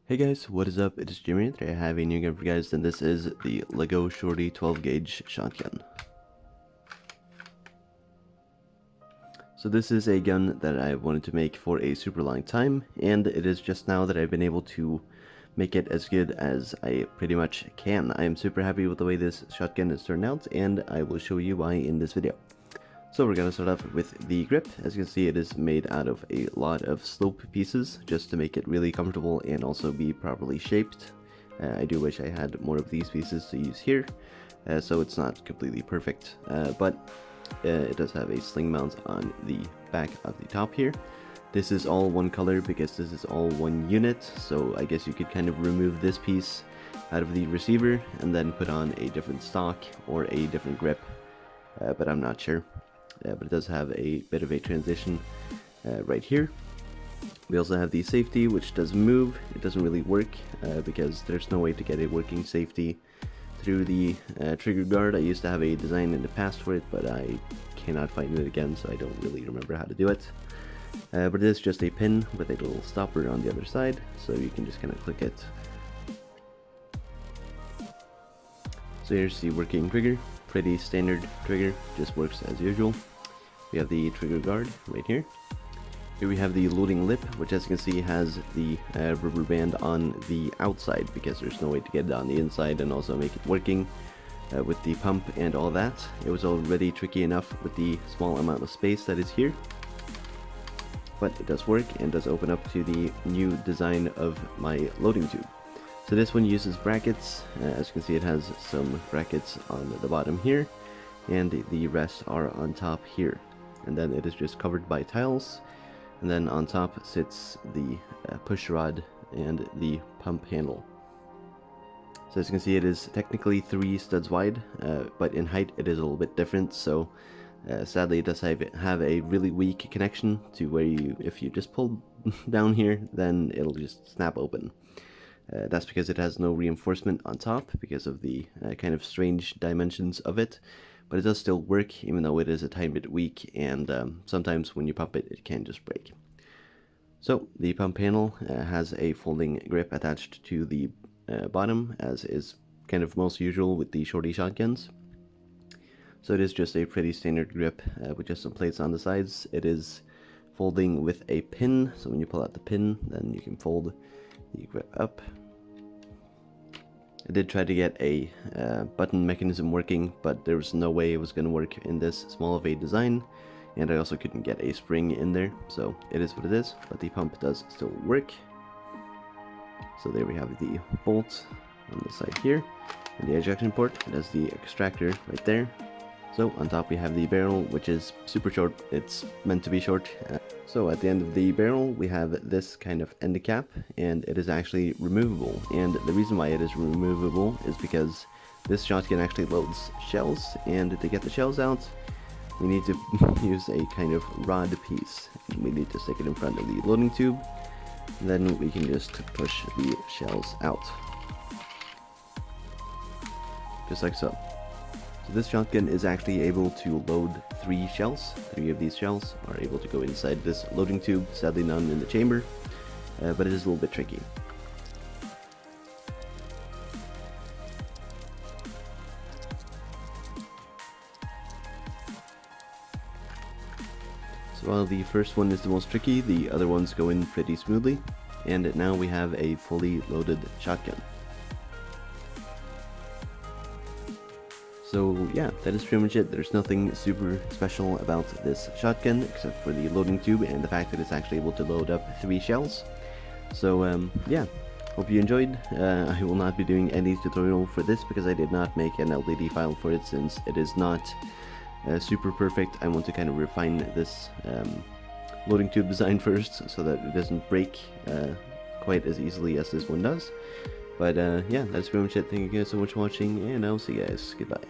Hey guys, what is up? It is Jimmy. Today I have a new gun for you guys, and this is the Serbu Shorty 12 gauge shotgun. So this is a gun that I wanted to make for a super long time, and it is just now that I've been able to make it as good as I pretty much can. I am super happy with the way this shotgun has turned out, and I will show you why in this video. So we're going to start off with the grip. As you can see, it is made out of a lot of slope pieces just to make it really comfortable and also be properly shaped. I do wish I had more of these pieces to use here, so it's not completely perfect, but it does have a sling mount on the back of the top here. This is all one color because this is all one unit, so I guess you could kind of remove this piece out of the receiver and then put on a different stock or a different grip, but I'm not sure. But it does have a bit of a transition right here. We also have the safety, which does move. It doesn't really work because there's no way to get a working safety through the trigger guard. I used to have a design in the past for it, but I cannot find it again, so I don't really remember how to do it. But it is just a pin with a little stopper on the other side, so you can just kind of click it. So here's the working trigger. Pretty standard trigger, just works as usual. We have the trigger guard right here. Here we have the loading lip, which as you can see has the rubber band on the outside because there's no way to get it on the inside and also make it working with the pump and all that. It was already tricky enough with the small amount of space that is here, but it does work and does open up to the new design of my loading tube. So this one uses brackets. As you can see, it has some brackets on the bottom here, and the rest are on top here. And then it is just covered by tiles, and then on top sits the push rod and the pump handle. So as you can see, it is technically 3 studs wide, but in height it is a little bit different, so sadly it does have a really weak connection to where if you just pull down here, then it'll just snap open. That's because it has no reinforcement on top because of the kind of strange dimensions of it, but it does still work even though it is a tiny bit weak, and sometimes when you pump it, it can just break. So the pump panel has a folding grip attached to the bottom, as is kind of most usual with the Shorty shotguns. So it is just a pretty standard grip with just some plates on the sides. It is folding with a pin, so when you pull out the pin, then you can fold the grip up. I did try to get a button mechanism working, but there was no way it was going to work in this small of a design, and I also couldn't get a spring in there, so it is what it is, but the pump does still work. So there we have the bolt on the side here, and the ejection port. It has the extractor right there. So on top we have the barrel, which is super short. It's meant to be short. So at the end of the barrel we have this kind of end cap, and it is actually removable. And the reason why it is removable is because this shotgun actually loads shells, and to get the shells out we need to use a kind of rod piece. We need to stick it in front of the loading tube, and then we can just push the shells out. Just like so. So this shotgun is actually able to load 3 shells. 3 of these shells are able to go inside this loading tube. Sadly none in the chamber, but it is a little bit tricky. So while the first one is the most tricky, the other ones go in pretty smoothly, and now we have a fully loaded shotgun. So yeah, that is pretty much it. There's nothing super special about this shotgun except for the loading tube and the fact that it's actually able to load up 3 shells. So yeah, hope you enjoyed. I will not be doing any tutorial for this because I did not make an LDD file for it, since it is not super perfect. I want to kind of refine this loading tube design first so that it doesn't break quite as easily as this one does. But yeah, that's pretty much it. Thank you guys so much for watching, and I'll see you guys. Goodbye.